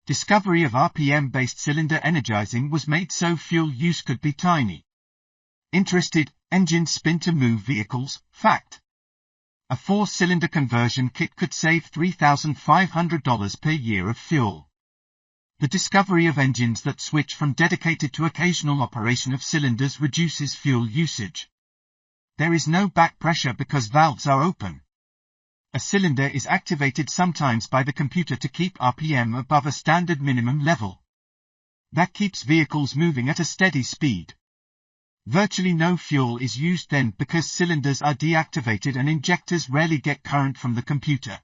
Discovery of RPM-based cylinder energizing was made so fuel use could be tiny. Interested, engines spin to move vehicles, fact. A 4-cylinder conversion kit could save $3,500 per year of fuel. The discovery of engines that switch from dedicated to occasional operation of cylinders reduces fuel usage. There is no back pressure because valves are open. A cylinder is activated sometimes by the computer to keep RPM above a standard minimum level. That keeps vehicles moving at a steady speed. Virtually no fuel is used then because cylinders are deactivated and injectors rarely get current from the computer.